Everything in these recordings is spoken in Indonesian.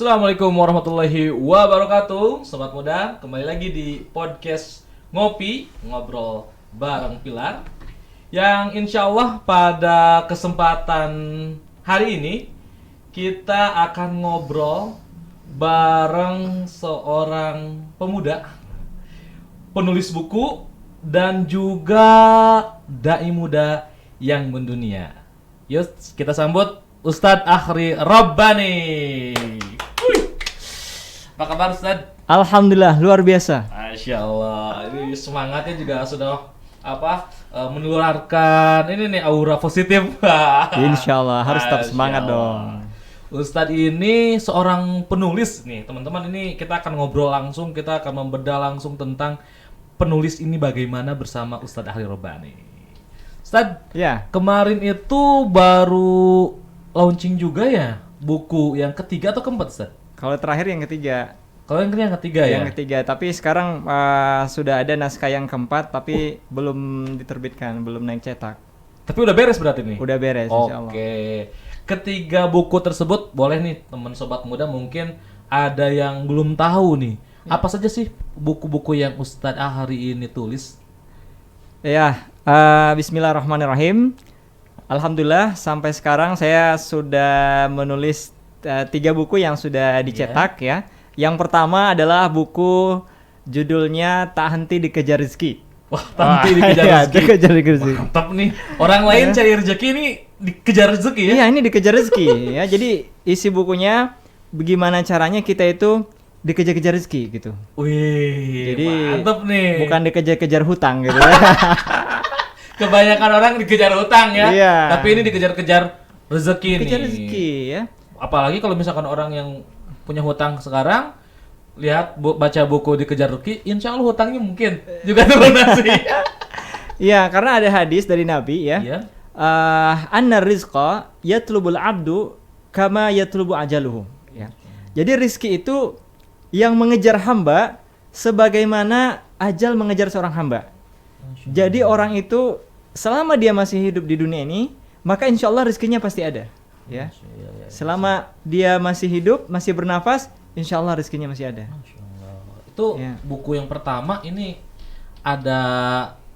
Assalamualaikum warahmatullahi wabarakatuh. Sobat muda, kembali lagi di podcast Ngopi, Ngobrol bareng Pilar. Yang insya Allah pada kesempatan hari ini kita akan ngobrol bareng seorang pemuda, penulis buku, dan juga dai muda yang mendunia. Yuk kita sambut Ustadz Akhri Rabbani. Apa kabar Ustadz? Alhamdulillah, luar biasa. Masya Allah, ini semangatnya juga sudah menularkan ini nih aura positif. Insya Allah harus tetap Masya semangat Allah. dong. Ustadz ini seorang penulis nih teman-teman. Ini kita akan ngobrol langsung, kita akan membedah langsung tentang penulis ini bagaimana bersama Ustadz Akhri Rabbani. Ustadz, Ya, kemarin itu baru launching juga ya buku yang ketiga atau keempat, Ustadz? kalau terakhir yang ketiga. Kalau yang ketiga ya? Yang ketiga, tapi sekarang sudah ada naskah yang keempat, tapi belum diterbitkan, belum naik cetak. Tapi udah beres berarti nih? Udah beres, insya Allah. Oke. Ketiga buku tersebut, boleh nih teman sobat muda mungkin ada yang belum tahu nih. Apa saja sih buku-buku yang Ustadz Akhri ini tulis? Ya, Bismillahirrahmanirrahim. Alhamdulillah sampai sekarang saya sudah menulis 3 buku yang sudah dicetak ya. Yang pertama adalah buku judulnya Tak Henti Dikejar Rezeki. Wah, Tanti dikejar Iya, rezeki. dikejar rezeki. Mantap nih. Orang lain cari rezeki, ini dikejar rezeki ya? Iya, ini dikejar rezeki ya. Jadi isi bukunya bagaimana caranya kita itu dikejar-kejar rezeki gitu. Wih, Jadi mantap nih. bukan dikejar-kejar hutang gitu. Kebanyakan orang dikejar hutang ya. Iya. Tapi ini dikejar-kejar rezeki nih. Dikejar rezeki ya. Apalagi kalau misalkan orang yang punya hutang sekarang, lihat baca buku dikejar rezeki, insya Allah hutangnya mungkin juga terlunasi. Iya, karena ada hadis dari Nabi ya. Iya. Anna rizqa yatlubul abdu kama yatlubu ajaluhu ya. Jadi rizki itu yang mengejar hamba sebagaimana ajal mengejar seorang hamba. Jadi orang itu selama dia masih hidup di dunia ini, maka insya Allah rizkinya pasti ada ya. Selama dia masih hidup, masih bernafas, insya Allah rizkinya masih ada. Masya Allah. Itu Ya. buku yang pertama ini ada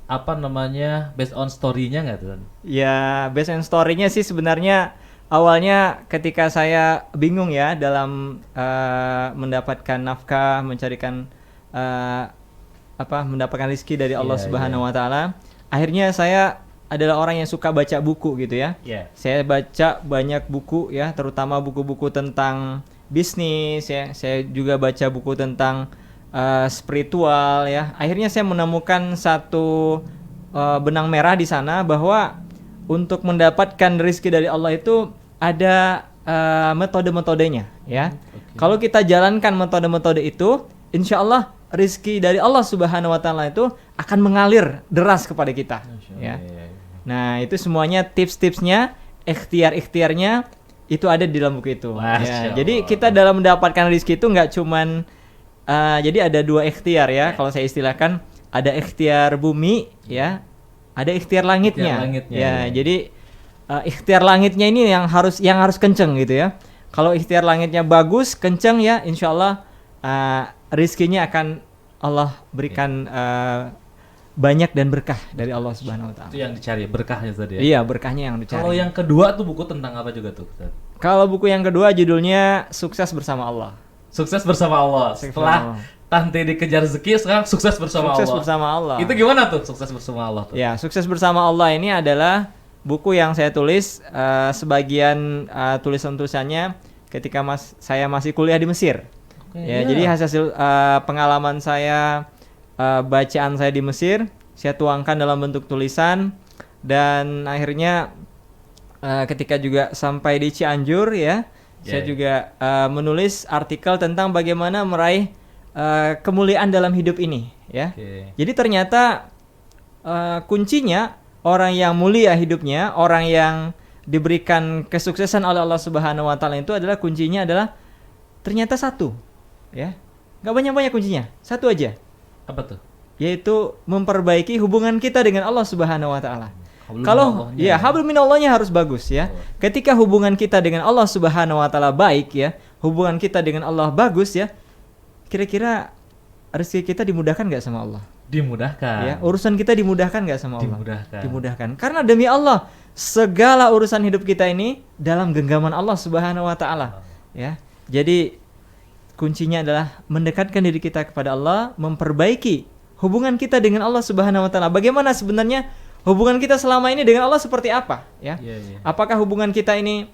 apa namanya based on story-nya nggak tuh? Ya, based on story-nya sih sebenarnya awalnya ketika saya bingung ya dalam mendapatkan nafkah, mencarikan mendapatkan rezeki dari Allah Iya, Subhanahu wa taala. Akhirnya saya adalah orang yang suka baca buku gitu ya. Iya. Saya baca banyak buku ya, terutama buku-buku tentang bisnis ya. Saya juga baca buku tentang spiritual ya. Akhirnya saya menemukan satu benang merah di sana bahwa untuk mendapatkan rezeki dari Allah itu ada metode-metodenya ya. Kalau kita jalankan metode-metode itu, insya Allah rezeki dari Allah Subhanahu wa taala itu akan mengalir deras kepada kita ya. Nah, itu semuanya tips-tipsnya, ikhtiar-ikhtiarnya itu ada di dalam buku itu. Masya Ya, jadi Allah. kita dalam mendapatkan rezeki itu nggak cuman jadi ada 2 ikhtiar ya, kalau saya istilahkan ada ikhtiar bumi ya, ada ikhtiar langitnya. Ikhtiar langitnya, Ya, ya. jadi ikhtiar langitnya ini yang harus kenceng gitu ya. Kalau ikhtiar langitnya bagus, kenceng ya, insya Allah rezekinya akan Allah berikan banyak dan berkah dari Allah Subhanahu wa taala. Itu yang dicari berkahnya tadi ya. Iya, berkahnya yang dicari. Kalau yang kedua tuh buku tentang apa juga tuh, Ustaz? Kalau buku yang kedua judulnya Sukses Bersama Allah. Sukses bersama Allah. Sukses Setelah bersama Allah. Tanti dikejar rezeki, sekarang sukses bersama Sukses Allah. Bersama Allah. Itu gimana tuh sukses bersama Allah tuh? Ya, Sukses Bersama Allah ini adalah buku yang saya tulis sebagian tulisan-tulisannya ketika saya masih kuliah di Mesir. Oke, Ya, iya. jadi hasil pengalaman saya, bacaan saya di Mesir, saya tuangkan dalam bentuk tulisan, dan akhirnya ketika juga sampai di Cianjur ya, saya juga menulis artikel tentang bagaimana meraih kemuliaan dalam hidup ini ya. Oke. Jadi ternyata kuncinya orang yang mulia hidupnya, orang yang diberikan kesuksesan oleh Allah Subhanahu wa taala itu adalah kuncinya adalah ternyata satu ya. Gak banyak-banyak kuncinya, satu aja, Apa tuh? yaitu memperbaiki hubungan kita dengan Allah Subhanahu wa taala. Hablum Kalau minallahnya. ya hablum minallahnya harus bagus ya. Ketika hubungan kita dengan Allah Subhanahu wa taala baik ya, hubungan kita dengan Allah bagus ya, kira-kira rezeki kita dimudahkan nggak sama Allah? Dimudahkan. Ya, urusan kita dimudahkan nggak sama Allah? Dimudahkan. Dimudahkan. Karena demi Allah, segala urusan hidup kita ini dalam genggaman Allah Subhanahu wa taala. Ya. Jadi kuncinya adalah mendekatkan diri kita kepada Allah, memperbaiki hubungan kita dengan Allah Subhanahu wa taala. Bagaimana sebenarnya hubungan kita selama ini dengan Allah seperti apa, ya? Apakah hubungan kita ini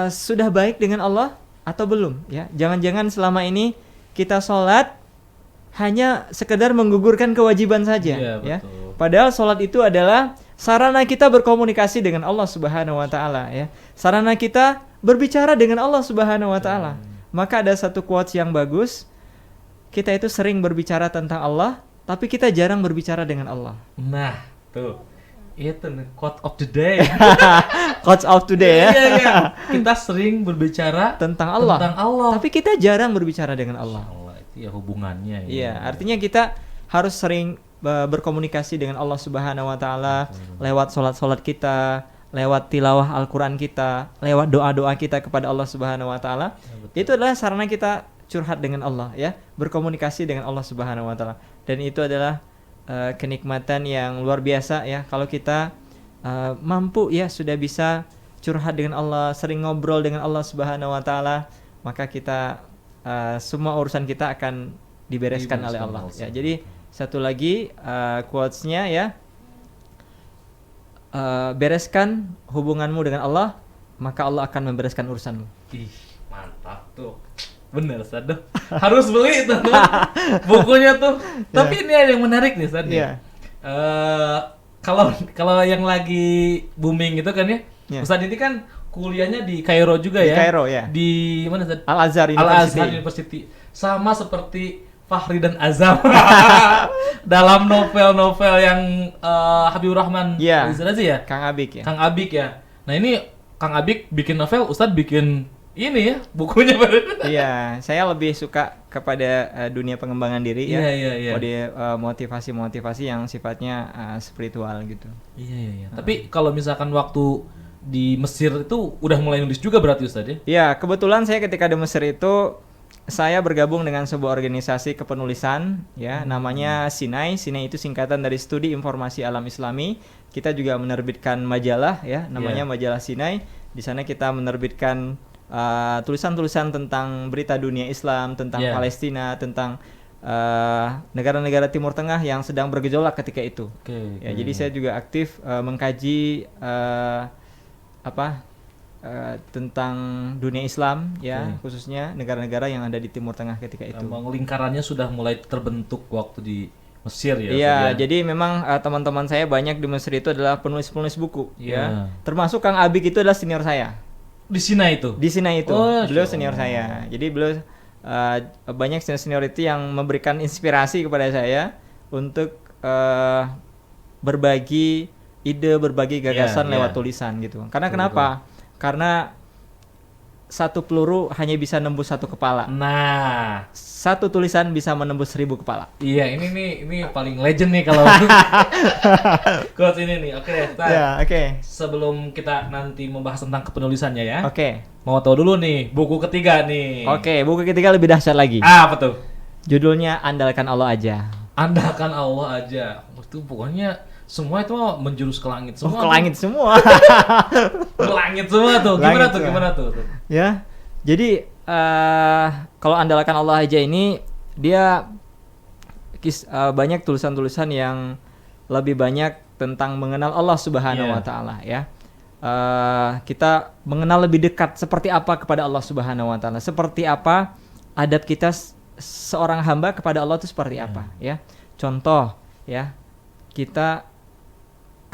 sudah baik dengan Allah atau belum, ya? Jangan-jangan selama ini kita sholat hanya sekedar menggugurkan kewajiban saja, ya. Padahal sholat itu adalah sarana kita berkomunikasi dengan Allah Subhanahu wa taala, ya. Sarana kita berbicara dengan Allah Subhanahu wa taala. Maka ada satu quotes yang bagus, kita itu sering berbicara tentang Allah, tapi kita jarang berbicara dengan Allah. Nah, tuh. Itu nih, quote of the day. Quotes of today ya. Iya. Kita sering berbicara tentang Allah. Tapi kita jarang berbicara dengan Allah. Itu ya hubungannya. Iya, artinya kita harus sering berkomunikasi dengan Allah Subhanahu wa taala lewat salat-salat kita, lewat tilawah Al-Qur'an kita, lewat doa-doa kita kepada Allah Subhanahu wa taala. Itu adalah sarana kita curhat dengan Allah, ya, berkomunikasi dengan Allah Subhanahu wa taala. Dan itu adalah kenikmatan yang luar biasa, ya, kalau kita mampu, ya, sudah bisa curhat dengan Allah, sering ngobrol dengan Allah Subhanahu wa taala, maka kita semua urusan kita akan dibereskan oleh Allah. Ya, jadi satu lagi quotes-nya, ya, bereskan hubunganmu dengan Allah, maka Allah akan membereskan urusanmu. Ih, mantap tuh. Bener, Sad. Harus beli itu bukunya tuh. Tapi ini ada yang menarik nih, Sad. Kalau yang lagi booming gitu kan, ya. Ustadz ini kan kuliahnya di Kairo juga, ya. Di Kairo, ya. Di mana, Ustadz? Al-Azhar University. Sama seperti Fahri dan Azam dalam novel-novel yang Habibur Rahman Al-Ghazali, ya. Kang Abik, ya. Kang Abik, ya. Nah, ini Kang Abik bikin novel, Ustadz bikin ini, ya, bukunya. Iya, saya lebih suka kepada dunia pengembangan diri, ya. Iya. Motivasi-motivasi yang sifatnya spiritual gitu. Iya. Tapi kalau misalkan waktu di Mesir itu udah mulai nulis juga berarti, Ustadz, ya? Iya, kebetulan saya ketika di Mesir itu saya bergabung dengan sebuah organisasi kepenulisan, ya, namanya Sinai. Sinai itu singkatan dari Studi Informasi Alam Islami. Kita juga menerbitkan majalah, ya, namanya Majalah Sinai. Di sana kita menerbitkan tulisan-tulisan tentang berita dunia Islam, tentang Palestina, tentang negara-negara Timur Tengah yang sedang bergejolak ketika itu. Jadi saya juga aktif mengkaji tentang dunia Islam, ya, khususnya negara-negara yang ada di Timur Tengah ketika itu. Memang lingkarannya sudah mulai terbentuk waktu di Mesir, ya. Iya, jadi memang teman-teman saya banyak di Mesir itu adalah penulis-penulis buku, ya. Termasuk Kang Abik itu adalah senior saya. Di Sinai itu? Di Sinai itu. Beliau senior saya. Jadi beliau banyak senior itu yang memberikan inspirasi kepada saya untuk berbagi ide, berbagi gagasan lewat tulisan gitu. Karena kenapa? Karena satu peluru hanya bisa nembus satu kepala. Nah, satu tulisan bisa menembus 1000 kepala. Iya, ini paling legend nih kalau quotes ini nih. Oke. Sebelum kita nanti membahas tentang kepenulisannya, ya. Mau tahu dulu nih buku ketiga nih. Buku ketiga lebih dahsyat lagi. Apa tuh? Judulnya Andalkan Allah Aja. Andalkan Allah Aja. Itu pokoknya semua itu menjurus ke langit semua. Ke langit semua. Ke langit semua tuh. Gimana tuh? Ya. Jadi kalau Andalkan Allah Aja ini dia banyak tulisan-tulisan yang lebih banyak tentang mengenal Allah Subhanahu wa taala, ya. Kita mengenal lebih dekat seperti apa kepada Allah Subhanahu wa taala, seperti apa adab kita seorang hamba kepada Allah itu seperti apa, ya. Contoh, ya.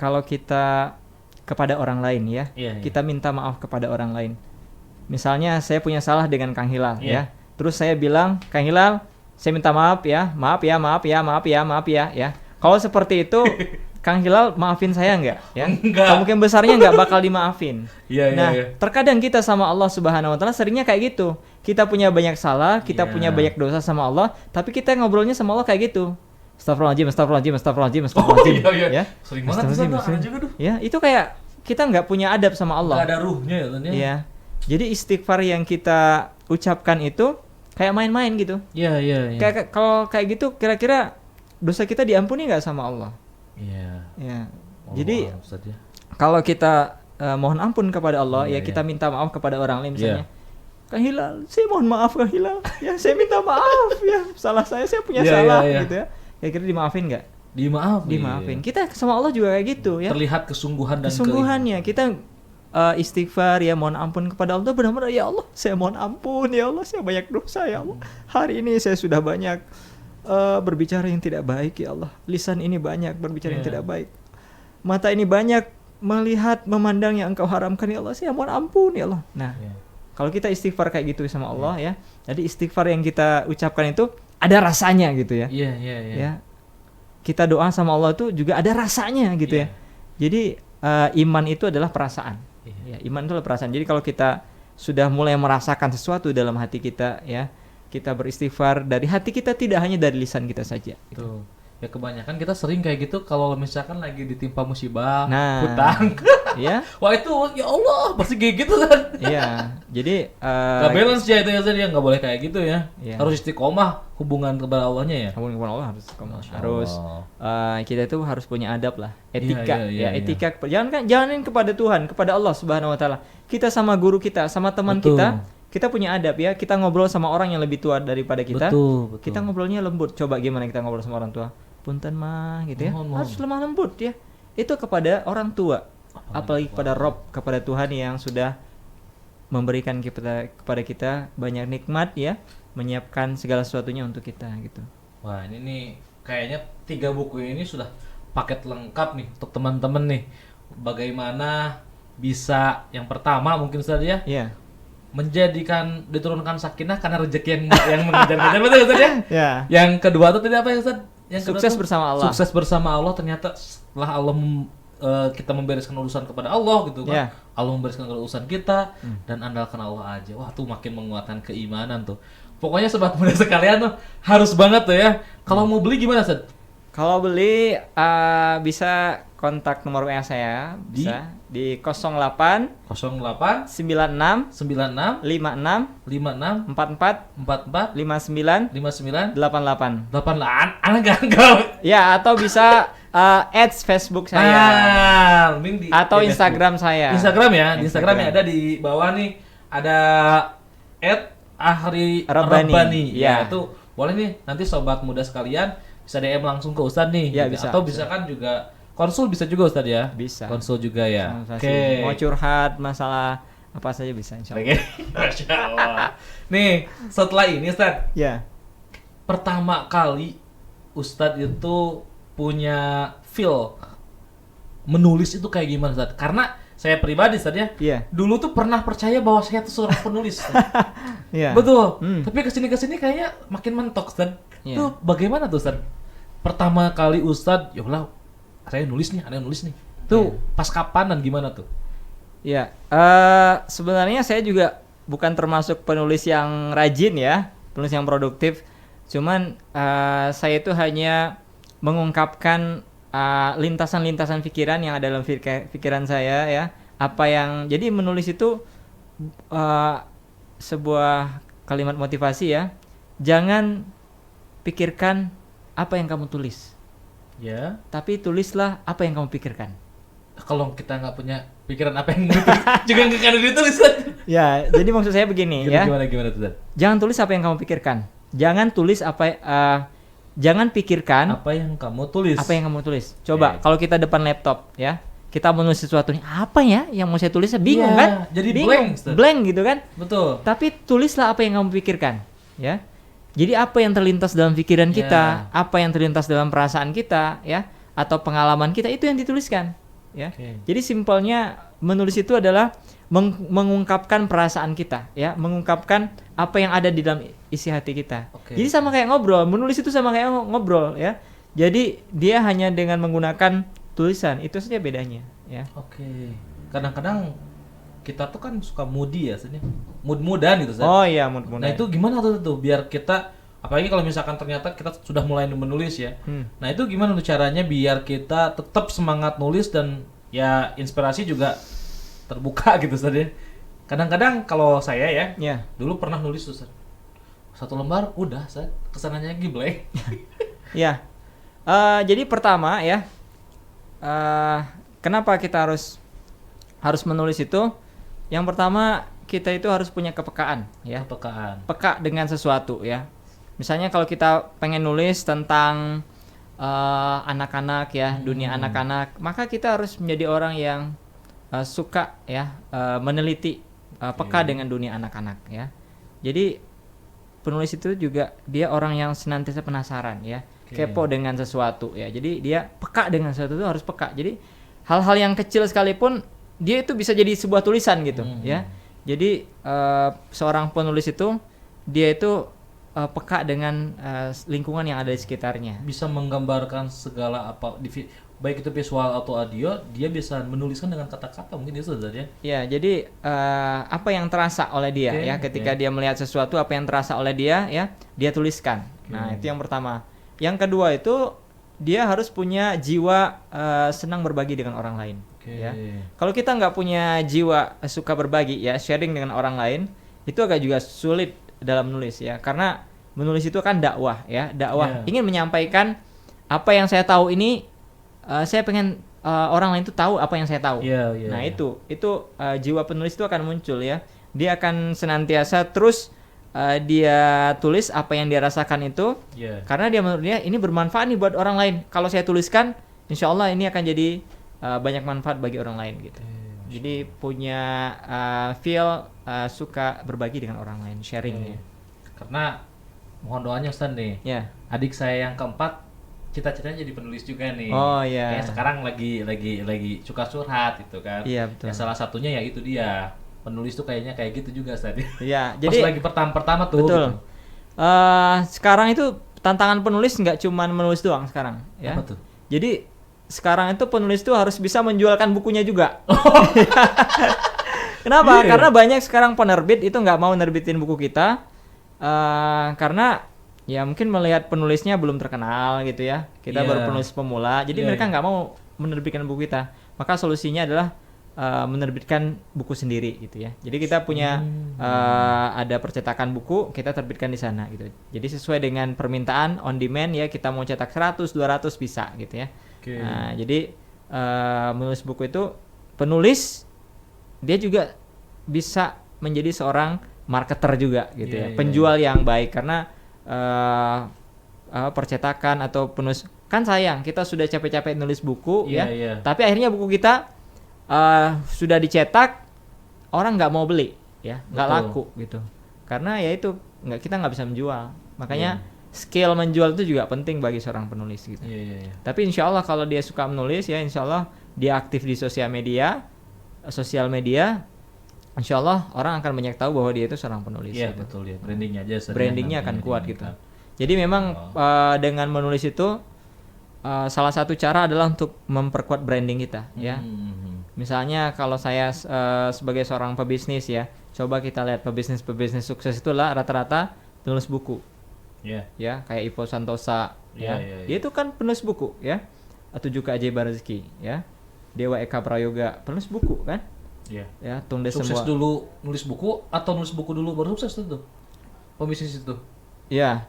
Kalau kita kepada orang lain, ya, kita minta maaf kepada orang lain. Misalnya saya punya salah dengan Kang Hilal, ya. Terus saya bilang, Kang Hilal, saya minta maaf ya. Kalau seperti itu, Kang Hilal maafin saya enggak? Ya. Kemungkinan besarnya enggak bakal dimaafin. Terkadang kita sama Allah Subhanahu wa taala seringnya kayak gitu. Kita punya banyak salah, kita punya banyak dosa sama Allah, tapi kita ngobrolnya sama Allah kayak gitu. Astagfirullahaladzim. Ya. Sering banget juga tuh. Ya, itu kayak kita nggak punya adab sama Allah. Nggak ada ruhnya, ya. Jadi istighfar yang kita ucapkan itu kayak main-main gitu. Iya, iya, iya. Kayak kalau kayak gitu kira-kira dosa kita diampuni nggak sama Allah? Iya. Ya. Oh, Jadi Ustaz ya. kalau kita mohon ampun kepada Allah, Iya, ya kita iya. minta maaf kepada orang lain misalnya. Iya. Kang Hilal, saya mohon maaf Kang Hilal. Ya, saya minta maaf ya. Salah saya punya Iya, salah iya, iya. gitu ya. Kira-kira dimaafin nggak? Dimaafin. Kita sama Allah juga kayak gitu ya. Terlihat kesungguhan dan Kesungguhannya kita istighfar ya, mohon ampun kepada Allah, benar-benar ya Allah saya mohon ampun ya Allah, saya banyak dosa ya Allah, hari ini saya sudah banyak berbicara yang tidak baik ya Allah, lisan ini banyak berbicara yang Yeah. tidak baik, mata ini banyak melihat memandang yang engkau haramkan ya Allah, saya mohon ampun ya Allah. Nah, Iya. kalau kita istighfar kayak gitu sama Allah ya, jadi istighfar yang kita ucapkan itu ada rasanya gitu ya. Iya, iya, iya. Ya, kita doa sama Allah tuh juga ada rasanya gitu Iya. ya. Jadi iman itu adalah perasaan. Iya. Ya, iman itu adalah perasaan. Jadi kalau kita sudah mulai merasakan sesuatu dalam hati kita ya, kita beristighfar dari hati kita, tidak hanya dari lisan kita saja. Tuh. Ya kebanyakan kita sering kayak gitu kalau misalkan lagi ditimpa musibah, Nah. hutang. Ya, Wah itu ya Allah pasti kayak gitu kan. iya. Jadi Gak balance ya itu ya Ustaz, ya nggak boleh kayak gitu ya. Iya. Harus istiqomah hubungan kepada Allahnya ya. hubungan kepada Allah harus Masya harus Allah. kita itu harus punya adab lah, etika Iya, iya, etika. Jangan kepada Tuhan, kepada Allah Subhanahu wa taala. Kita sama guru kita, sama teman Betul. kita punya adab ya. Kita ngobrol sama orang yang lebih tua daripada kita. Betul, betul. Kita ngobrolnya lembut. Coba gimana kita ngobrol sama orang tua? Punten mah gitu ya. Mohon. Harus lemah lembut ya. Itu kepada orang tua. Apalagi kepada Rob, kepada Tuhan yang sudah memberikan kepada kita banyak nikmat ya, menyiapkan segala sesuatunya untuk kita gitu. Wah ini nih kayaknya 3 buku ini sudah paket lengkap nih untuk teman-teman nih. Bagaimana bisa yang pertama mungkin Ustaz ya, Iya. diturunkan sakinah karena rezeki yang mengejar-ngejar, betul Ustaz ya? Ya. Yang kedua tuh tadi apa ya Ustaz? Yang kedua Sukses tuh, bersama Allah. Sukses bersama Allah, ternyata setelah Allah kita membereskan urusan kepada Allah gitu kan. Ya. Allah membereskan urusan kita dan andalkan Allah aja. Wah, tuh makin menguatkan keimanan tuh. Pokoknya sobat muda sekalian tuh harus banget tuh ya. Kalau mau beli gimana, Ustaz? Kalau beli bisa kontak nomor WA saya, bisa di 08 08 96 96 56 56 44 44 59 59 88. 8 anak gagal. Ya, atau bisa ads Facebook saya Mending atau di Instagram saya. Instagram ya, di Instagram ya ada di bawah nih ada @ahri Rabbani. Rabbani. Ya, Ya. itu boleh nih nanti sobat muda sekalian bisa DM langsung ke Ustadz nih. Ya, gitu. bisa, Atau bisa kan juga konsul bisa juga Ustadz ya. Bisa. Konsul juga ya. Konsultasi. Mau curhat masalah apa saja bisa insyaallah. Oke. Masya Allah. Nih, setelah ini Ustadz, Ya. pertama kali Ustadz itu punya feel menulis itu kayak gimana Ustadz? Karena saya pribadi Ustadz ya, Iya. dulu tuh pernah percaya bahwa saya tuh seorang penulis. Ustadz. Iya. Betul. Hmm. Tapi kesini kayaknya makin mentok Ustadz. Iya. Itu bagaimana tuh Ustadz? Pertama kali Ustadz, ya Allah, saya nulis nih, ada yang nulis nih. Tuh pas kapan dan gimana tuh? Ya, sebenarnya saya juga bukan termasuk penulis yang rajin ya, penulis yang produktif. Cuman saya itu hanya mengungkapkan lintasan-lintasan pikiran yang ada dalam pikiran saya ya. Jadi menulis itu sebuah kalimat motivasi ya. Jangan pikirkan apa yang kamu tulis, Ya. tapi tulislah apa yang kamu pikirkan. Kalau kita nggak punya pikiran apa yang mau ditulis, juga nggak ada ditulis Ustadz. Ya, jadi maksud saya begini ya. Gimana tuh Ustadz? Jangan tulis apa yang kamu pikirkan. Jangan tulis jangan pikirkan Apa yang kamu tulis? apa yang kamu tulis. Coba Oke. kalau kita depan laptop ya, kita menulis sesuatu nih, apa ya yang mau saya tulis? Bingung Iya, kan? jadi bingung, blank, Ustaz. blank gitu kan? Betul. Tapi tulislah apa yang kamu pikirkan, ya. Jadi apa yang terlintas dalam pikiran kita, Ya. apa yang terlintas dalam perasaan kita, ya, atau pengalaman kita itu yang dituliskan, ya. Oke. Jadi simpelnya menulis itu adalah mengungkapkan perasaan kita, ya, mengungkapkan apa yang ada di dalam isi hati kita. Oke. Jadi sama kayak ngobrol, menulis itu sama kayak ngobrol, ya. Jadi dia hanya dengan menggunakan tulisan, itu saja bedanya, ya. Oke. Kadang-kadang kita tuh kan suka moody ya, sebenarnya. Mood-moodan gitu, Ustaz. Oh iya, mudah-mudahan. Nah, itu gimana tuh biar kita apalagi kalau misalkan ternyata kita sudah mulai menulis ya. Nah, itu gimana tuh caranya biar kita tetap semangat nulis dan ya inspirasi juga terbuka gitu Ustaz ya. Kadang-kadang kalau saya ya, Ya. dulu pernah nulis tuh, Ustaz. 1 lembar udah, Ustaz. Kesananya giblek. Ya. Jadi pertama ya, kenapa kita harus menulis itu? Yang pertama, kita itu harus punya kepekaan ya. Kepekaan. Peka dengan sesuatu ya. Misalnya kalau kita pengen nulis tentang anak-anak ya, dunia anak-anak, maka kita harus menjadi orang yang suka ya, meneliti, peka dengan dunia anak-anak ya. Jadi penulis itu juga dia orang yang senantiasa penasaran ya, kepo dengan sesuatu ya. Jadi dia peka dengan sesuatu itu harus peka. Jadi hal-hal yang kecil sekalipun dia itu bisa jadi sebuah tulisan gitu ya. Jadi seorang penulis itu dia itu peka dengan lingkungan yang ada di sekitarnya. Bisa menggambarkan segala apa, baik itu visual atau audio, dia bisa menuliskan dengan kata-kata mungkin itu saja. Ya, jadi apa yang terasa oleh dia ya, ketika dia melihat sesuatu, apa yang terasa oleh dia ya, dia tuliskan. Nah, itu yang pertama. Yang kedua itu dia harus punya jiwa senang berbagi dengan orang lain. Ya. Kalau kita nggak punya jiwa suka berbagi ya, sharing dengan orang lain, itu agak juga sulit dalam menulis ya, karena menulis itu kan dakwah ya, dakwah ingin menyampaikan apa yang saya tahu ini, saya pengen orang lain itu tahu apa yang saya tahu. Nah itu jiwa penulis itu akan muncul ya, dia akan senantiasa terus dia tulis apa yang dia rasakan itu, karena dia menurut dia ini bermanfaat nih buat orang lain. Kalau saya tuliskan, insya Allah ini akan jadi banyak manfaat bagi orang lain gitu. Jadi punya feel suka berbagi dengan orang lain, sharing. Karena mohon doanya Ustaz nih. Adik saya yang keempat cita-citanya jadi penulis juga nih. Oh iya. Yang sekarang lagi suka curhat gitu kan. Iya betul. Yang salah satunya ya itu dia. Penulis tuh kayaknya kayak gitu juga Ustaz. Iya, jadi pas lagi pertama tuh. Betul. Gitu. Sekarang itu tantangan penulis nggak cuma menulis doang sekarang ya. Apa tuh? Jadi sekarang itu penulis tuh harus bisa menjualkan bukunya juga. Kenapa? Karena banyak sekarang penerbit itu nggak mau nerbitin buku kita karena ya mungkin melihat penulisnya belum terkenal gitu ya. Kita baru penulis pemula, jadi mereka nggak mau menerbitkan buku kita. Maka solusinya adalah menerbitkan buku sendiri gitu ya. Jadi kita punya ada percetakan buku, kita terbitkan di sana gitu. Jadi sesuai dengan permintaan on demand ya, kita mau cetak 100, 200 bisa gitu ya. Nah, jadi menulis buku itu penulis dia juga bisa menjadi seorang marketer juga gitu ya. Penjual yang baik, karena percetakan atau penulis kan sayang, kita sudah capek-capek nulis buku tapi akhirnya buku kita sudah dicetak, orang nggak mau beli ya, nggak laku gitu, karena ya itu kita nggak bisa menjual. Makanya skill menjual itu juga penting bagi seorang penulis gitu. Tapi insya Allah kalau dia suka menulis ya, insya Allah dia aktif di sosial media, insya Allah orang akan banyak tahu bahwa dia itu seorang penulis. Iya gitu. betul ya, brandingnya akan kuat gitu. Jadi memang dengan menulis itu salah satu cara adalah untuk memperkuat branding kita ya. Misalnya kalau saya sebagai seorang pebisnis ya, coba kita lihat pebisnis sukses itulah rata-rata penulis buku. Ya, kayak Ivo Santosa dia itu kan penulis buku ya. 7 Keajaiban Rezeki ya. Dewa Eka Prayoga penulis buku kan? Ya, Tunde sukses semua. dulu nulis buku atau nulis buku dulu baru sukses tuh pebisnis itu. Ya.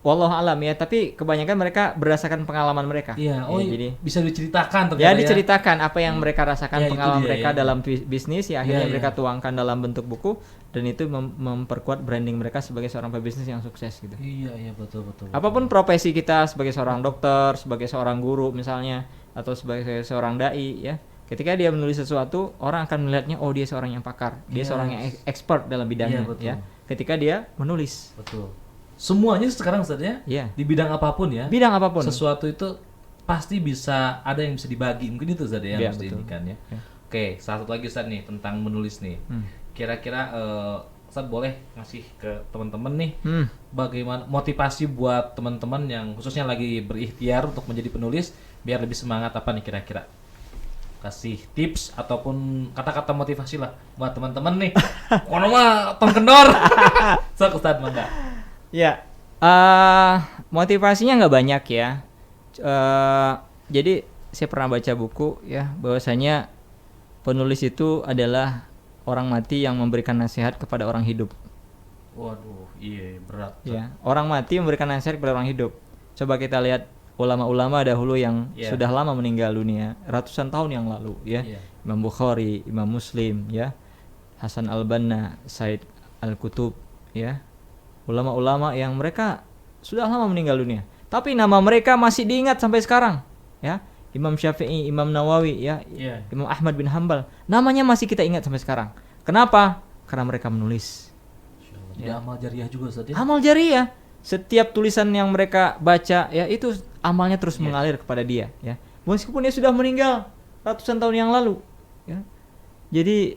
Wallahu alam ya, tapi kebanyakan mereka berdasarkan pengalaman mereka. Jadi bisa diceritakan ternyata. Ya, diceritakan apa yang mereka rasakan, pengalaman mereka dalam bisnis ya, akhirnya mereka tuangkan dalam bentuk buku, dan itu memperkuat branding mereka sebagai seorang pebisnis yang sukses gitu. Iya betul. Apapun profesi kita, sebagai seorang dokter, sebagai seorang guru misalnya, atau sebagai seorang dai ya, ketika dia menulis sesuatu, orang akan melihatnya, oh dia seorang yang pakar, dia seorang yang expert dalam bidangnya ya. Ketika dia menulis. Betul. Semuanya sekarang sebenarnya di bidang apapun ya. Bidang apapun. Sesuatu itu pasti bisa ada yang bisa dibagi. Mungkin itu saja yang harus diindikan ya. Oke, satu lagi Ustaz nih tentang menulis nih. Kira-kira Ustaz boleh ngasih ke teman-teman nih bagaimana motivasi buat teman-teman yang khususnya lagi berikhtiar untuk menjadi penulis biar lebih semangat, apa nih kira-kira? Kasih tips ataupun kata-kata motivasi lah buat teman-teman nih. Kono mah tong kendor. Sok Ustaz mangga. Ya, motivasinya nggak banyak ya. Jadi saya pernah baca buku ya, bahwasanya penulis itu adalah orang mati yang memberikan nasihat kepada orang hidup. Waduh, iya berat. Ya, orang mati memberikan nasihat kepada orang hidup. Coba kita lihat ulama-ulama dahulu yang sudah lama meninggal dunia, ratusan tahun yang lalu, ya. Imam Bukhari, Imam Muslim, ya. Hasan al-Banna, Said al-Qutub, ya. Ulama-ulama yang mereka sudah lama meninggal dunia, tapi nama mereka masih diingat sampai sekarang, ya. Imam Syafi'i, Imam Nawawi, ya. Imam Ahmad bin Hanbal, namanya masih kita ingat sampai sekarang. Kenapa? Karena mereka menulis. Ya, amal jariah juga Ustaz ya. Amal jariah. Setiap tulisan yang mereka baca, ya, itu amalnya terus mengalir kepada dia, ya. Meskipun dia sudah meninggal ratusan tahun yang lalu, ya. Jadi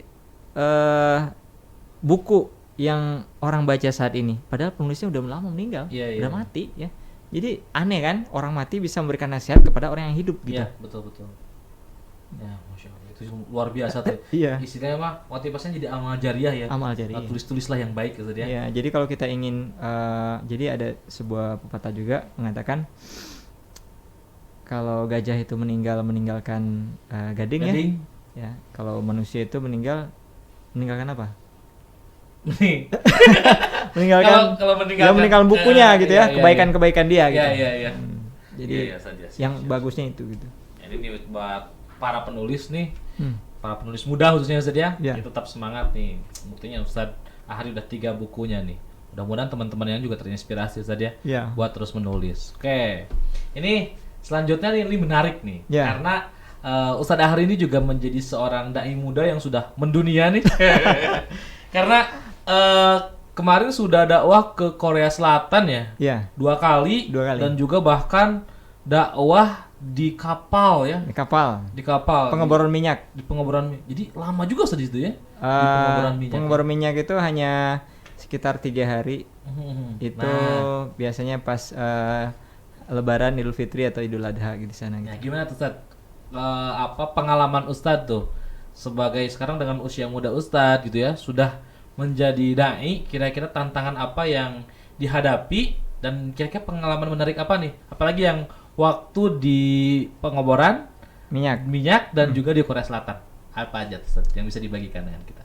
buku yang orang baca saat ini, padahal penulisnya udah lama meninggal, udah mati, ya. Jadi aneh kan, orang mati bisa memberikan nasihat kepada orang yang hidup, gitu. Iya, betul. Ya, Masya Allah, itu luar biasa tuh. Iya. Istilahnya mah motivasinya jadi amal jariah ya. Amal jariah. Tulis-tulislah yang baik gitu ya. Iya, jadi kalau kita ingin, jadi ada sebuah pepatah juga mengatakan kalau gajah itu meninggalkan gading. Ya, kalau manusia itu meninggalkan apa? meninggalkan kalau meninggalkan bukunya gitu ya, kebaikan-kebaikan dia gitu. Iya. Jadi yang bagusnya itu gitu. Jadi ini buat para penulis nih, para penulis muda khususnya Ustaz ya, tetap semangat nih. Buktinya Ustaz Ahri udah 3 bukunya nih. Mudah-mudahan teman-teman yang juga terinspirasi Ustaz ya, buat terus menulis. Oke. Ini selanjutnya nih, ini menarik nih. Karena Ustaz Ahri ini juga menjadi seorang dai muda yang sudah mendunia nih. Karena kemarin sudah dakwah ke Korea Selatan ya. 2 kali. Dan juga bahkan dakwah di kapal ya. Di kapal. Pengeboran minyak. Di pengeboran minyak. Jadi lama juga sedih itu ya. Di pengeboran minyak. Pengeboran minyak itu hanya sekitar 3 hari. Itu biasanya pas Lebaran, Idul Fitri atau Idul Adha gitu di sana. Nah, gimana tuh Ustaz? Pengalaman Ustaz tuh sebagai sekarang dengan usia muda Ustaz gitu ya, sudah menjadi dai, kira-kira tantangan apa yang dihadapi dan kira-kira pengalaman menarik apa nih? Apalagi yang waktu di pengeboran minyak dan juga di Korea Selatan. Apa aja Ustaz yang bisa dibagikan dengan kita?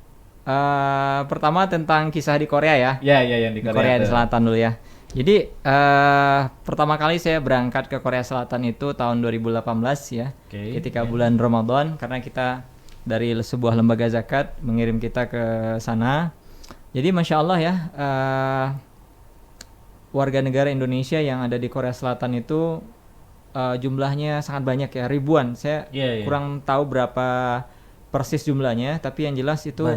Pertama tentang kisah di Korea ya. Iya, yang di Korea Selatan dulu ya. Jadi pertama kali saya berangkat ke Korea Selatan itu tahun 2018 ya. Ketika bulan Ramadan, karena kita dari sebuah lembaga zakat mengirim kita ke sana. Jadi Masya Allah ya, warga negara Indonesia yang ada di Korea Selatan itu jumlahnya sangat banyak ya, ribuan. Saya kurang tahu berapa persis jumlahnya, tapi yang jelas itu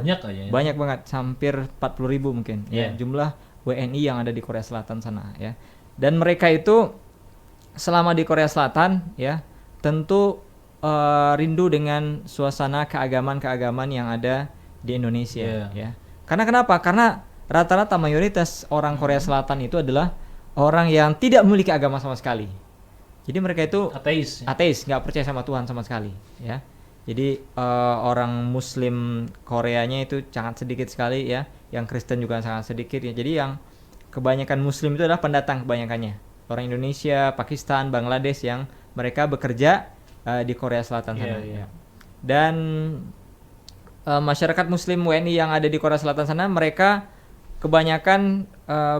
banyak banget, hampir 40.000 mungkin ya, jumlah WNI yang ada di Korea Selatan sana ya. Dan mereka itu selama di Korea Selatan ya, tentu rindu dengan suasana keagamaan yang ada di Indonesia ya. Karena kenapa? Karena rata-rata mayoritas orang Korea Selatan itu adalah orang yang tidak memiliki agama sama sekali. Jadi mereka itu ateis, nggak percaya sama Tuhan sama sekali ya. Jadi orang Muslim Koreanya itu sangat sedikit sekali ya, yang Kristen juga sangat sedikit ya. Jadi yang kebanyakan Muslim itu adalah pendatang kebanyakannya, orang Indonesia, Pakistan, Bangladesh yang mereka bekerja di Korea Selatan sana. Dan masyarakat Muslim WNI yang ada di Korea Selatan sana, mereka kebanyakan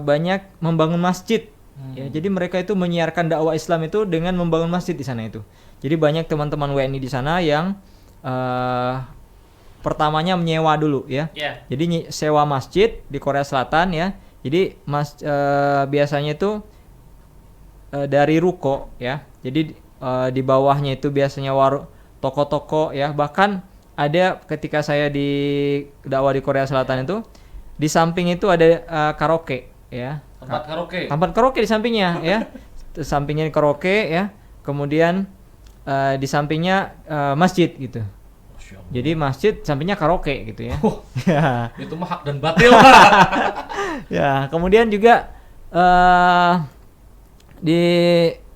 banyak membangun masjid. Ya, jadi mereka itu menyiarkan dakwah Islam itu dengan membangun masjid di sana itu. Jadi banyak teman-teman WNI di sana yang pertamanya menyewa dulu ya. Jadi sewa masjid di Korea Selatan ya. Jadi biasanya itu dari ruko ya. Jadi di bawahnya itu biasanya toko-toko ya. Bahkan ada ketika saya di dakwah di Korea Selatan itu, di samping itu ada karaoke ya. Tempat karaoke di sampingnya ya. Di sampingnya karaoke ya. Kemudian di sampingnya masjid gitu. Jadi masjid sampingnya karaoke gitu ya. Itu mah hak dan batil. Ya, kemudian juga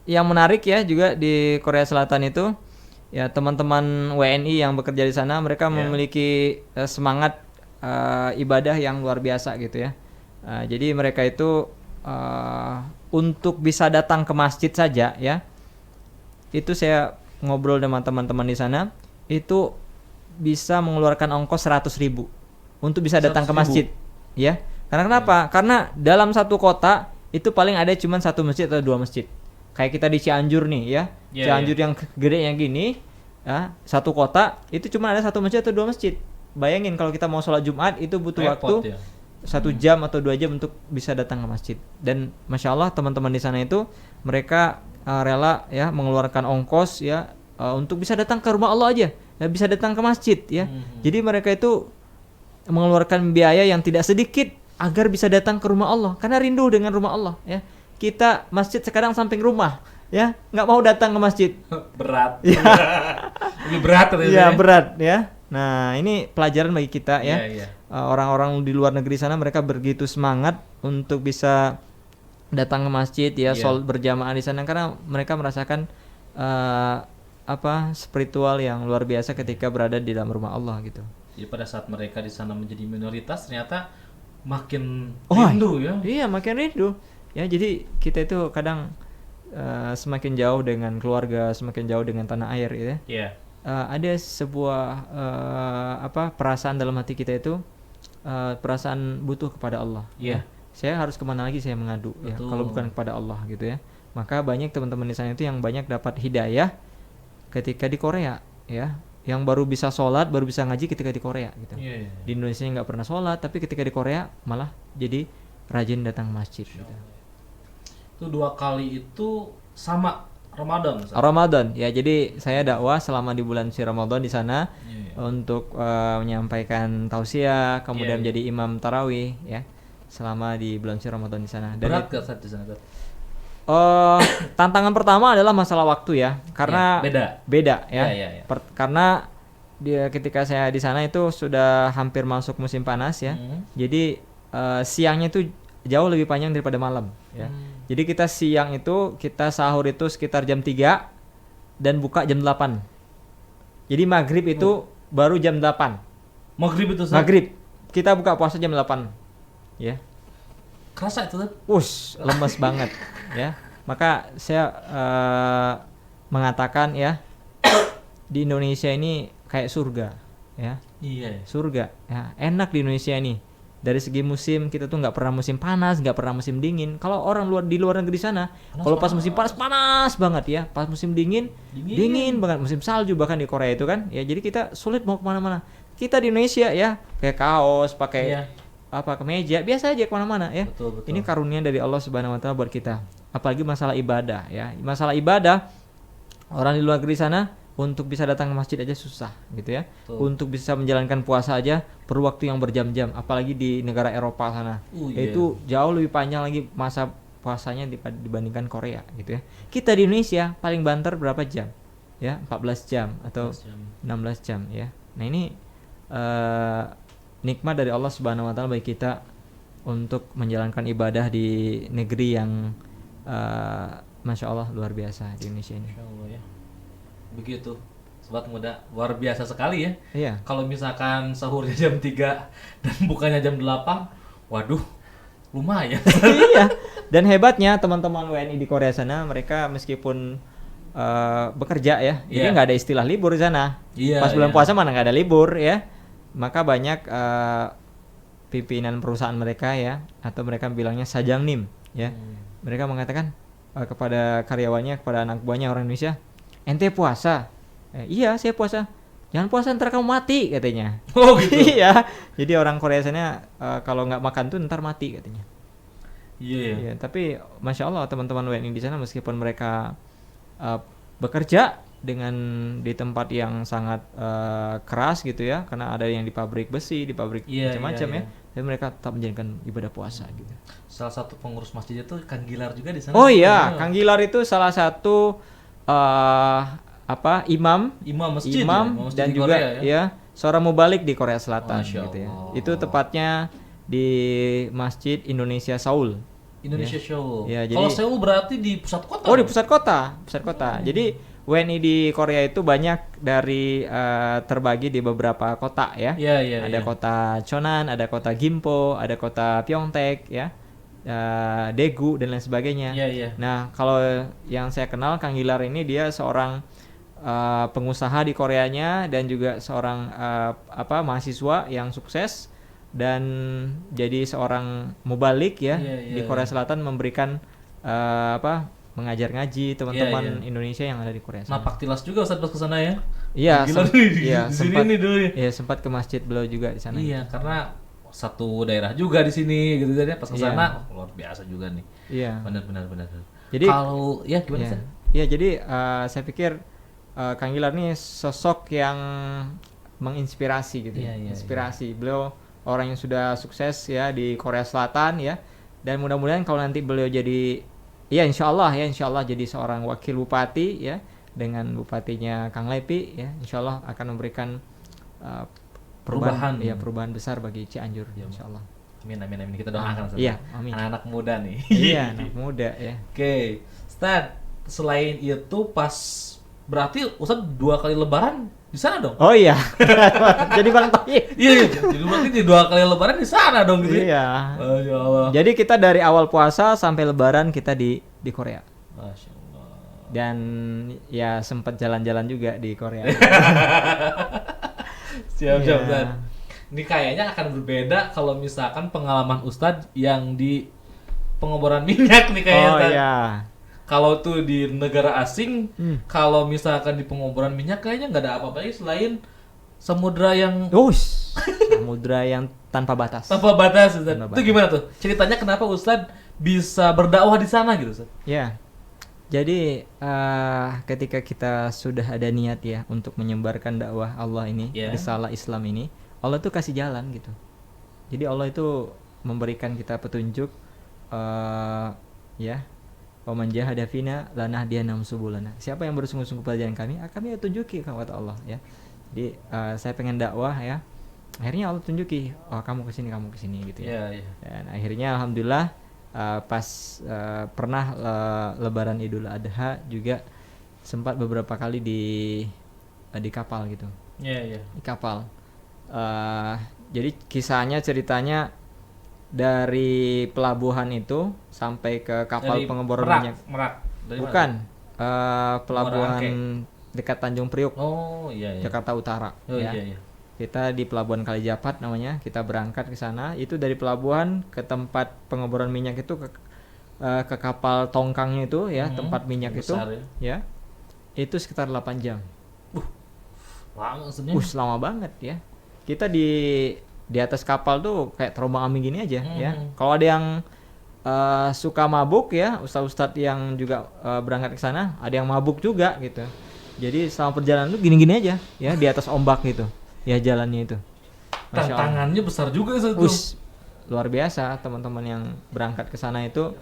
yang menarik ya juga di Korea Selatan itu ya, teman-teman WNI yang bekerja di sana mereka memiliki semangat ibadah yang luar biasa gitu ya. Jadi mereka itu untuk bisa datang ke masjid saja ya, itu saya ngobrol dengan teman-teman di sana, itu bisa mengeluarkan ongkos 100.000 untuk bisa datang ke 100.000. masjid, ya. Karena kenapa? Karena dalam satu kota itu paling ada cuma satu masjid atau dua masjid. Kayak kita di Cianjur nih, ya. Iya, Cianjur yang gedenya gini, ya, satu kota itu cuma ada satu masjid atau dua masjid. Bayangin kalau kita mau sholat Jumat itu butuh Repot waktu ya. 1 jam atau 2 jam untuk bisa datang ke masjid. Dan masya Allah teman-teman di sana itu mereka rela ya mengeluarkan ongkos ya untuk bisa datang ke rumah Allah aja, ya, bisa datang ke masjid ya. Jadi mereka itu mengeluarkan biaya yang tidak sedikit agar bisa datang ke rumah Allah karena rindu dengan rumah Allah ya. Kita masjid sekarang samping rumah ya, nggak mau datang ke masjid. Berat. Lebih berat ternyata. Ya berat ya. Nah ini pelajaran bagi kita ya. Iya. Orang-orang di luar negeri sana mereka begitu semangat untuk bisa datang ke masjid ya, Iya. sholat berjamaah di sana karena mereka merasakan spiritual yang luar biasa ketika berada di dalam rumah Allah gitu. Jadi pada saat mereka di sana menjadi minoritas ternyata makin Oh, rindu ya. Iya makin rindu ya. Jadi kita itu kadang semakin jauh dengan keluarga, semakin jauh dengan tanah air gitu ya. Iya. Ada sebuah perasaan dalam hati kita itu perasaan butuh kepada Allah. Iya. Ya. Saya harus kemana lagi saya mengadu ya Betul. kalau bukan kepada Allah gitu ya. Maka banyak teman-teman di sana itu yang banyak dapat hidayah ketika di Korea ya. Yang baru bisa sholat, baru bisa ngaji ketika di Korea gitu. Iya. Di Indonesia nggak pernah sholat, tapi ketika di Korea malah jadi rajin datang masjid gitu. Itu 2 kali itu sama Ramadan. Ustaz? Ramadan ya, jadi saya dakwah selama di bulan si Ramadan di sana Iya. untuk menyampaikan tausiah, kemudian Iya. jadi imam tarawih ya selama di bulan suci Ramadan di sana. Dan Berat gak saat di sana? Ustaz? tantangan pertama adalah masalah waktu ya, karena Iya, beda ya. Iya. Karena dia ketika saya di sana itu sudah hampir masuk musim panas ya. Jadi siangnya itu jauh lebih panjang daripada malam ya. Jadi kita siang itu kita sahur itu sekitar jam 3 dan buka jam 8. Jadi maghrib itu baru jam 8. Maghrib itu Ustaz? Maghrib. Kita buka puasa jam 8. Ya. Kerasa itu Ustaz? Lemes banget ya. Maka saya mengatakan ya di Indonesia ini kayak surga ya. Iya. Surga ya, enak di Indonesia ini. Dari segi musim kita tuh nggak pernah musim panas, nggak pernah musim dingin. Kalau orang di luar negeri sana, kalau pas musim panas banget ya, pas musim dingin banget, musim salju bahkan di Korea itu kan. Ya jadi kita sulit mau kemana-mana. Kita di Indonesia ya, kayak kaos, pakai kemeja, biasa aja kemana-mana ya. Betul. Ini karunia dari Allah Subhanahu Wa Taala buat kita. Apalagi masalah ibadah ya, masalah ibadah orang di luar negeri sana untuk bisa datang ke masjid aja susah gitu ya. Untuk bisa menjalankan puasa aja perlu waktu yang berjam-jam, apalagi di negara Eropa sana. Itu jauh lebih panjang lagi masa puasanya dibandingkan Korea gitu ya. Kita di Indonesia paling banter berapa jam? Ya, 14 jam atau 16 jam ya. Nah, ini nikmat dari Allah Subhanahu wa taala bagi kita untuk menjalankan ibadah di negeri yang Masya Allah luar biasa di Indonesia ini. Masya Allah ya. Begitu, sobat muda, luar biasa sekali ya. Iya. Kalau misalkan sahurnya jam 3 dan bukanya jam 8, waduh, lumayan. Iya. Dan hebatnya teman-teman WNI di Korea sana, mereka meskipun bekerja ya, jadi nggak ada istilah libur di sana. Pas bulan puasa mana nggak ada libur ya. Maka banyak pimpinan perusahaan mereka ya, atau mereka bilangnya sajangnim ya. Mereka mengatakan kepada karyawannya, kepada anak buahnya orang Indonesia, ente puasa? Iya saya puasa. Jangan puasa ntar kamu mati katanya. Oh gitu. Iya. Jadi orang Korea sana kalau nggak makan tuh ntar mati katanya. Iya. Tapi masya Allah teman-teman WNI di sana meskipun mereka bekerja dengan di tempat yang sangat keras gitu ya, karena ada yang di pabrik besi, di pabrik macam-macam ya. Tapi mereka tetap menjalankan ibadah puasa gitu. Salah satu pengurus masjid itu Kang Gilar juga di sana. Oh iya, Kang Gilar itu salah satu imam masjid dan juga Korea, ya seorang mubalik di Korea Selatan Masya gitu ya. Allah. Itu tepatnya di Masjid Indonesia Seoul. Indonesia Seoul. Ya, jadi, kalau Seoul berarti di pusat kota. Oh, di pusat kota. Jadi WNI di Korea itu banyak dari terbagi di beberapa kota ya. Ada kota Chonan, ada kota Gimpo, ada kota Pyeongtaek ya. Daegu dan lain sebagainya. Nah, kalau yang saya kenal Kang Gilar ini dia seorang pengusaha di Koreanya dan juga seorang mahasiswa yang sukses dan jadi seorang mubalik ya di Korea Selatan memberikan mengajar ngaji teman-teman Indonesia yang ada di Korea Selatan. Napak tilas juga Ustaz pas ke sana ya. Iya, di sini nih dulu ya. Iya, sempat ke masjid beliau juga di sana. Iya, karena satu daerah juga di sini gitu kan ya. Pas ke sana luar biasa juga nih. Iya. Benar. Jadi kalau ya gimana Ustaz? Iya, jadi saya pikir Kang Gilar nih sosok yang menginspirasi gitu. Inspirasi. Beliau orang yang sudah sukses ya di Korea Selatan ya. Dan mudah-mudahan kalau nanti beliau jadi insya Allah jadi seorang wakil bupati ya dengan bupatinya Kang Lepi ya, insya Allah akan memberikan perubahan besar bagi Cianjur insya Allah. Amin kita doakan Ustaz. Iya, amin. Anak-anak muda nih. Iya, anak muda ya. Oke, Ustaz, selain itu pas berarti Ustaz 2 kali lebaran di sana dong? Oh iya. Jadi Bang Toyib. Iya, jadi berarti 2 kali lebaran di sana dong gitu. Iya. Masya Allah. Jadi kita dari awal puasa sampai lebaran kita di Korea. Masya Allah. Dan ya sempat jalan-jalan juga di Korea. Siap Ustaz. Ini kayaknya akan berbeda kalau misalkan pengalaman Ustadz yang di pengeboran minyak nih kayaknya. Oh iya. Kalau tuh di negara asing, kalau misalkan di pengeboran minyak kayaknya nggak ada apa-apa selain samudra yang samudra yang tanpa batas. Tanpa batas, Ustaz. Itu gimana tuh? Ceritanya kenapa Ustadz bisa berdakwah di sana gitu, Ustaz? Ya. Jadi ketika kita sudah ada niat ya untuk menyebarkan dakwah Allah ini, risalah Islam ini, Allah tuh kasih jalan gitu. Jadi Allah itu memberikan kita petunjuk wa man jahada fina lanahdiyannahum subulana. Siapa yang bersungguh-sungguh pada jalan kami tunjuki kata Allah ya. Jadi saya pengen dakwah ya. Akhirnya Allah tunjuki, kamu kesini gitu ya. Dan akhirnya alhamdulillah pas pernah lebaran Idul Adha juga sempat beberapa kali di kapal gitu. Di kapal. Jadi kisahnya ceritanya dari pelabuhan itu sampai ke kapal pengeboran minyak. Merak. Bukan. Pelabuhan dekat Tanjung Priuk. Jakarta Utara. Kita di pelabuhan Kalijapat namanya. Kita berangkat ke sana. Itu dari pelabuhan ke tempat pengeboran minyak itu ke kapal tongkangnya itu ya, tempat minyak besar, itu ya. Itu sekitar 8 jam. Lama banget ya. Kita di atas kapal tuh kayak terombang ambing gini aja ya. Kalau ada yang suka mabuk ya, ustadz yang juga berangkat ke sana, ada yang mabuk juga gitu. Jadi selama perjalanan tuh gini-gini aja ya di atas ombak gitu. Ya jalannya itu. Tantangannya besar juga itu. Luar biasa teman-teman yang berangkat ke sana itu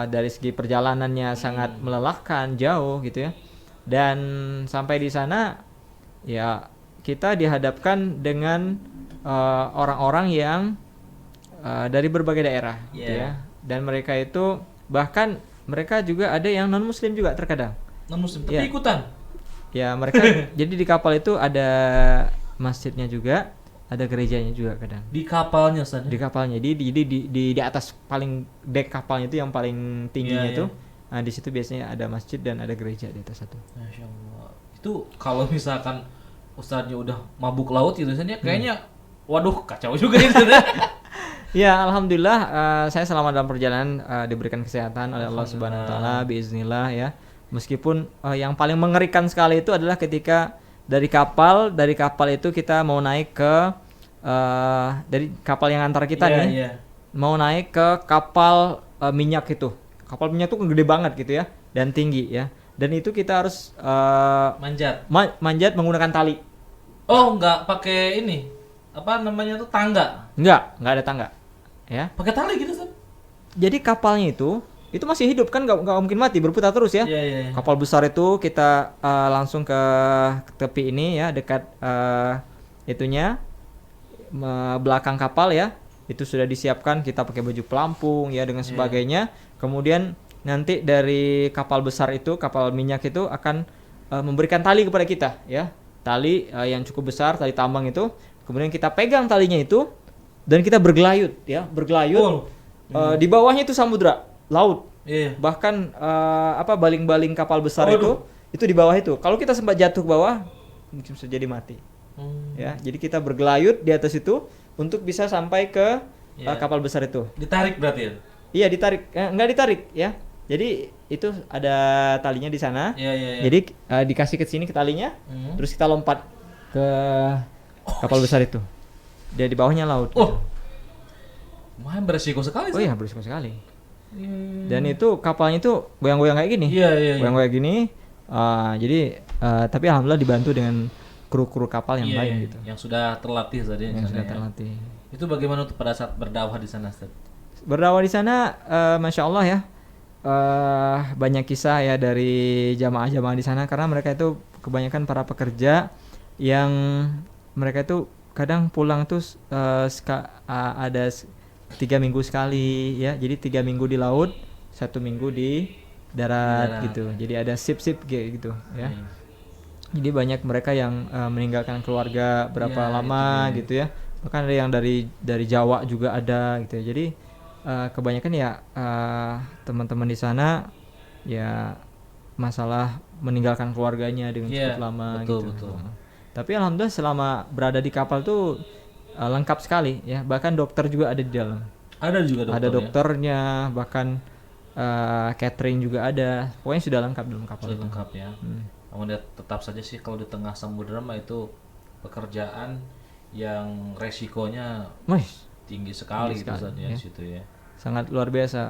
dari segi perjalanannya sangat melelahkan, jauh gitu ya. Dan sampai di sana ya kita dihadapkan dengan orang-orang yang dari berbagai daerah gitu ya. Dan mereka itu bahkan mereka juga ada yang non muslim juga terkadang. Non muslim tapi ikutan. Ya mereka jadi di kapal itu ada masjidnya juga, ada gerejanya juga kadang. Di kapalnya Ustaz. Di kapalnya. Di atas paling dek kapalnya itu yang paling tingginya itu. Nah, di situ biasanya ada masjid dan ada gereja di atas satu. Masya Allah. Itu kalau misalkan Ustaznya udah mabuk laut gitu kayaknya waduh kacau juga itu. Ya alhamdulillah saya selama dalam perjalanan diberikan kesehatan oleh Allah Subhanahu Wa Taala biiznillah ya. Meskipun yang paling mengerikan sekali itu adalah ketika dari kapal itu kita mau naik ke dari kapal yang antar kita mau naik ke kapal minyak itu. Kapal minyak itu gede banget gitu ya dan tinggi ya. Dan itu kita harus manjat menggunakan tali. Oh, nggak pakai ini. Apa namanya tuh tangga? Nggak ada tangga. Ya. Pakai tali gitu, Ustaz. Jadi kapalnya itu masih hidup kan, nggak mungkin mati, berputar terus ya. Kapal besar itu kita langsung ke tepi ini ya, dekat itunya belakang kapal ya. Itu sudah disiapkan, kita pakai baju pelampung ya dengan sebagainya. Kemudian nanti dari kapal besar itu, kapal minyak itu akan memberikan tali kepada kita ya. Tali yang cukup besar, tali tambang itu. Kemudian kita pegang talinya itu dan kita bergelayut ya, di bawahnya itu samudra, laut Iya. Bahkan baling-baling kapal besar Waduh. itu di bawah itu. Kalau kita sempat jatuh ke bawah mungkin bisa jadi mati. Ya, jadi kita bergelayut di atas itu untuk bisa sampai ke Iya. kapal besar itu. Ditarik berarti ya? Iya, ditarik. Enggak ditarik ya. Jadi itu ada talinya di sana. Iya, iya, iya. Jadi dikasih ke sini ke talinya, terus kita lompat ke kapal besar itu. Dia di bawahnya laut. Oh. Lumayan beresiko sekali Oh sih. iya, berisiko sekali. Dan itu kapalnya itu goyang-goyang kayak gini. Iya, iya, iya. Goyang-goyang gini. Jadi tapi alhamdulillah dibantu dengan kru-kru kapal yang Iya, lain iya. gitu. Yang sudah terlatih tadi di Yang sana sudah ya. terlatih. Itu bagaimana tuh pada saat berdakwah di sana, Ustaz? Berdakwah di sana, masya Allah ya, banyak kisah ya dari jamaah-jamaah di sana karena mereka itu kebanyakan para pekerja yang mereka itu kadang pulang tuh ada 3 minggu sekali ya, jadi 3 minggu di laut, 1 minggu di darat gitu, jadi ada sip-sip gitu ya. Jadi banyak mereka yang meninggalkan keluarga berapa Ya, lama itu dia. gitu ya, bahkan ada yang dari Jawa juga ada gitu ya. Jadi kebanyakan ya teman-teman di sana ya masalah meninggalkan keluarganya dengan Iya, cukup lama betul, gitu. betul. Tapi alhamdulillah selama berada di kapal tuh lengkap sekali ya, bahkan dokter juga ada di dalam. Ada juga dokter. Ada ya? dokternya, bahkan catering juga ada. Pokoknya sudah lengkap dalam kapal Sudah itu. lengkap ya. Namun ya tetap saja sih kalau di tengah samudera mah itu pekerjaan yang resikonya Wih, tinggi sekali Tinggi gitu sekali, Ustaz, ya, ya. di situ ya. sangat luar biasa.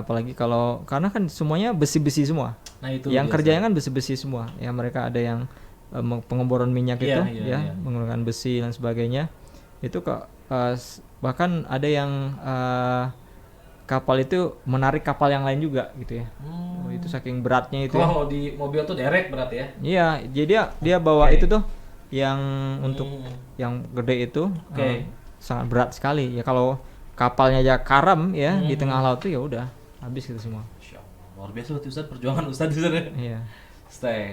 Apalagi kalau karena kan semuanya besi-besi semua. Nah itu Yang dia, kerjanya kan besi-besi semua. Ya mereka ada yang pengeboran minyak Iya, itu iya, ya, iya. menggunakan besi dan sebagainya. Itu kok bahkan ada yang kapal itu menarik kapal yang lain juga gitu ya. Oh, itu saking beratnya itu. Ya. Kalau di mobil tuh derek berarti ya. Iya, jadi dia bawa Oke. itu tuh yang untuk yang gede itu Oke. sangat berat sekali. Ya kalau kapalnya aja karam ya di tengah laut tuh ya udah habis gitu semua. Masya Allah, luar biasa berarti Ustaz, perjuangan Ustaz di sana. Iya.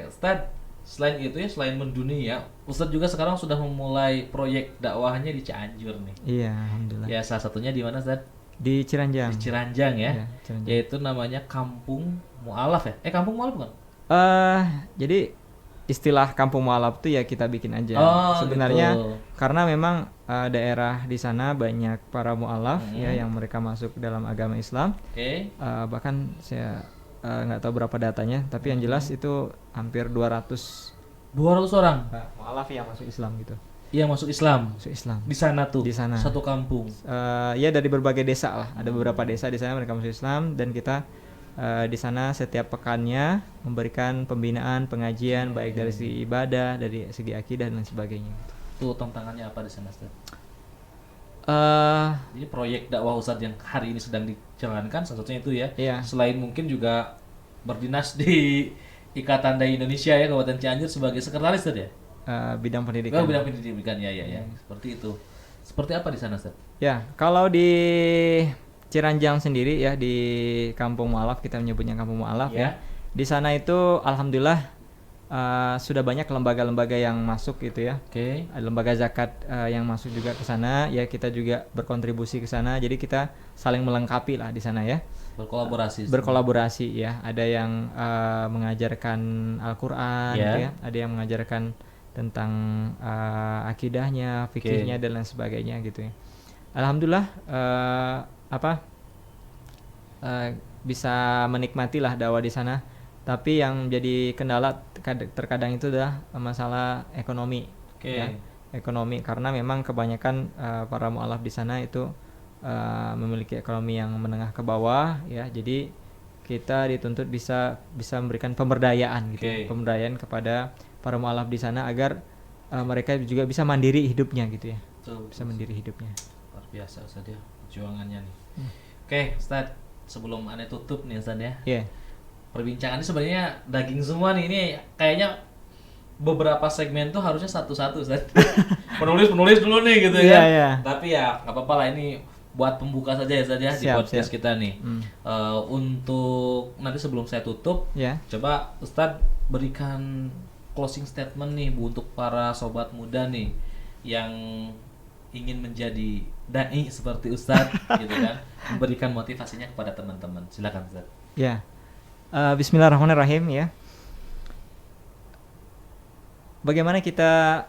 Ustaz, selain itu ya, selain mendunia, Ustaz juga sekarang sudah memulai proyek dakwahnya di Cianjur nih. Iya, alhamdulillah. Ya salah satunya di mana Ustaz? Di Ciranjang. Di Ciranjang ya. Iya, Ciranjang. Yaitu namanya Kampung Mu'alaf ya. Kampung Mu'alaf bukan? Jadi istilah kampung mualaf tuh ya kita bikin aja. Oh, Sebenarnya gitu. karena memang daerah di sana banyak para mualaf ya yang mereka masuk dalam agama Islam. Oke. Bahkan saya nggak tahu berapa datanya, tapi yang jelas itu hampir 200 200 orang mualaf yang masuk Islam gitu. yang masuk Islam Masuk Islam. di sana tuh. Di sana. Satu kampung. Ya dari berbagai desa lah. Ada beberapa desa di sana mereka masuk Islam dan kita di sana setiap pekannya memberikan pembinaan, pengajian baik dari segi ibadah, dari segi akidah dan sebagainya. Tuh tantangannya apa di sana Ustaz? Eh Jadi proyek dakwah Ustaz yang hari ini sedang dijalankan salah satunya itu ya. Iya. Selain mungkin juga berdinas di Ikatan Dai Indonesia ya Kabupaten Cianjur sebagai sekretaris Ustaz ya? bidang Oh, pendidikan. bidang pendidikan ya. Seperti itu. Seperti apa di sana Ustaz? Ya, kalau di Ciranjang sendiri ya di Kampung Mualaf kita menyebutnya Kampung Mualaf ya. Di sana itu alhamdulillah sudah banyak lembaga-lembaga yang masuk gitu ya. Oke. Ada lembaga zakat yang masuk juga ke sana ya, kita juga berkontribusi ke sana. Jadi kita saling melengkapi lah di sana ya. Berkolaborasi ya. Ada yang mengajarkan Al-Qur'an Ya. gitu ya. Ada yang mengajarkan tentang akidahnya, fikihnya dan lain sebagainya gitu ya. Alhamdulillah bisa menikmatilah dakwah di sana. Tapi yang jadi kendala terkadang itu adalah masalah ekonomi. Oke. Ya. Ekonomi karena memang kebanyakan para mualaf di sana itu memiliki ekonomi yang menengah ke bawah ya. Jadi kita dituntut bisa memberikan pemberdayaan gitu. Oke. Pemberdayaan kepada para mualaf di sana agar mereka juga bisa mandiri hidupnya gitu ya. Betul. Bisa mandiri hidupnya. Luar biasa Ustaz ya perjuangannya nih. Oke, Ustaz, sebelum Ane tutup nih Ustaz ya. Iya. Perbincangannya sebenarnya daging semua nih. Ini kayaknya beberapa segmen tuh harusnya satu-satu Ustaz. Penulis dulu nih gitu Iya, kan. iya. Tapi ya nggak apa-apa lah, ini buat pembuka saja ya Ustaz ya di Siap, podcast siap. kita nih. Untuk nanti sebelum saya tutup, Ya. coba Ustadz berikan closing statement nih Bu untuk para sobat muda nih yang ingin menjadi dai seperti Ustadz gitu kan, memberikan motivasinya kepada teman-teman. Silakan Ustadz. Ya, Bismillahirrahmanirrahim ya. Bagaimana kita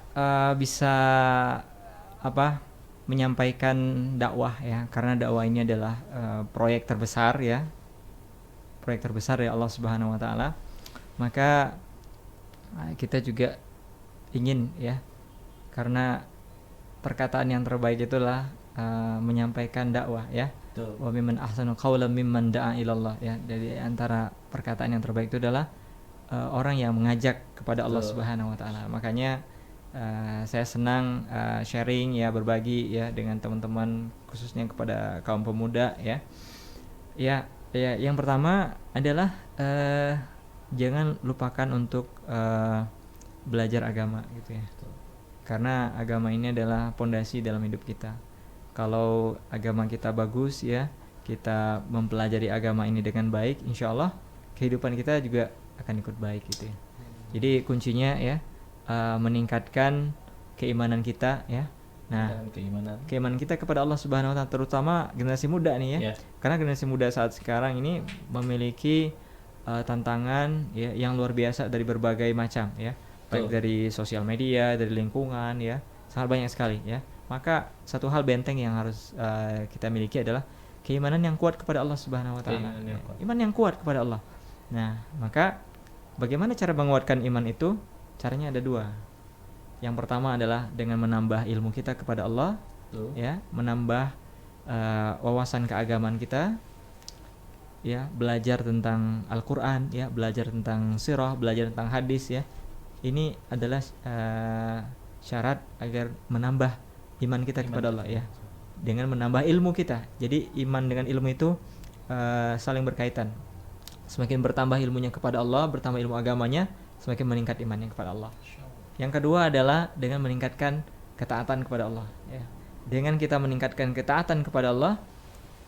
bisa menyampaikan dakwah ya? Karena dakwah ini adalah proyek terbesar ya, Allah Subhanahu Wa Taala. Maka kita juga ingin ya, karena perkataan yang terbaik itulah menyampaikan dakwah ya. Wa mimman ahsanu qawlan mimman da'a ilallah ya. Dari antara perkataan yang terbaik itu adalah orang yang mengajak kepada Allah Subhanahu Wa Taala. Makanya saya senang sharing ya, berbagi ya dengan teman-teman, khususnya kepada kaum pemuda ya. Ya, yang pertama adalah jangan lupakan untuk belajar agama gitu ya. Karena agama ini adalah pondasi dalam hidup kita. Kalau agama kita bagus ya, kita mempelajari agama ini dengan baik, insya Allah kehidupan kita juga akan ikut baik gitu ya. Jadi kuncinya ya meningkatkan keimanan kita ya. Nah, keimanan kita kepada Allah Subhanahu Wa Taala, terutama generasi muda nih ya. Karena generasi muda saat sekarang ini memiliki tantangan ya yang luar biasa dari berbagai macam ya. Baik dari sosial media, dari lingkungan ya, sangat banyak sekali ya. Maka satu hal benteng yang harus kita miliki adalah keimanan yang kuat kepada Allah Subhanahu Wa Taala. Iman yang kuat kepada Allah. Nah, maka bagaimana cara menguatkan iman itu? Caranya ada dua. Yang pertama adalah dengan menambah ilmu kita kepada Allah, ya, menambah wawasan keagamaan kita, ya, belajar tentang Al-Quran, ya, belajar tentang sirah, belajar tentang hadis, ya. Ini adalah syarat agar menambah iman kita kepada Allah ya, dengan menambah ilmu kita. Jadi iman dengan ilmu itu saling berkaitan. Semakin bertambah ilmunya kepada Allah, bertambah ilmu agamanya, semakin meningkat imannya kepada Allah. Yang kedua adalah dengan meningkatkan ketaatan kepada Allah ya. Dengan kita meningkatkan ketaatan kepada Allah,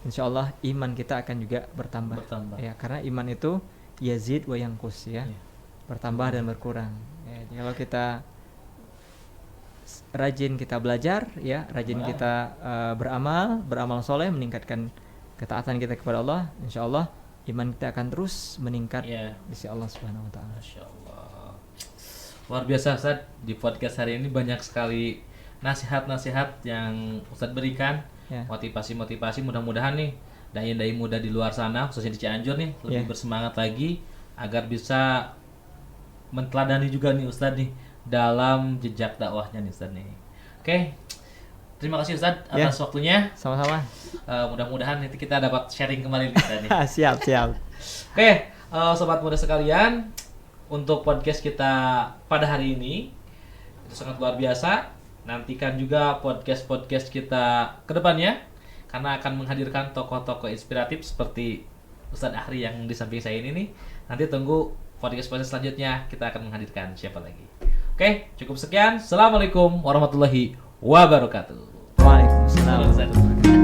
insya Allah iman kita akan juga bertambah. Ya, karena iman itu yazid wa yanqus ya, bertambah dan berkurang ya. Kalau kita rajin kita belajar ya, rajin kita beramal soleh, meningkatkan ketaatan kita kepada Allah, insya Allah iman kita akan terus meningkat di sisi Allah Subhanahu Wa Taala. Masya Allah, luar biasa Ustaz. Di podcast hari ini banyak sekali nasihat-nasihat yang Ustaz berikan, motivasi-motivasi. Mudah-mudahan nih dai-dai muda di luar sana, khususnya di Cianjur nih, lebih bersemangat lagi agar bisa menteladani juga nih Ustaz nih dalam jejak dakwahnya nih Ustaz nih. Oke, terima kasih Ustaz atas waktunya. Sama-sama. Mudah-mudahan nanti kita dapat sharing kembali nih Ustaz nih. Siap. Oke, sobat muda sekalian, untuk podcast kita pada hari ini itu sangat luar biasa. Nantikan juga podcast kita ke depannya, karena akan menghadirkan tokoh-tokoh inspiratif seperti Ustadz Ahri yang di samping saya ini nih. Nanti tunggu podcast selanjutnya, kita akan menghadirkan siapa lagi. Oke, cukup sekian. Assalamualaikum warahmatullahi wabarakatuh. Waalaikumsalam.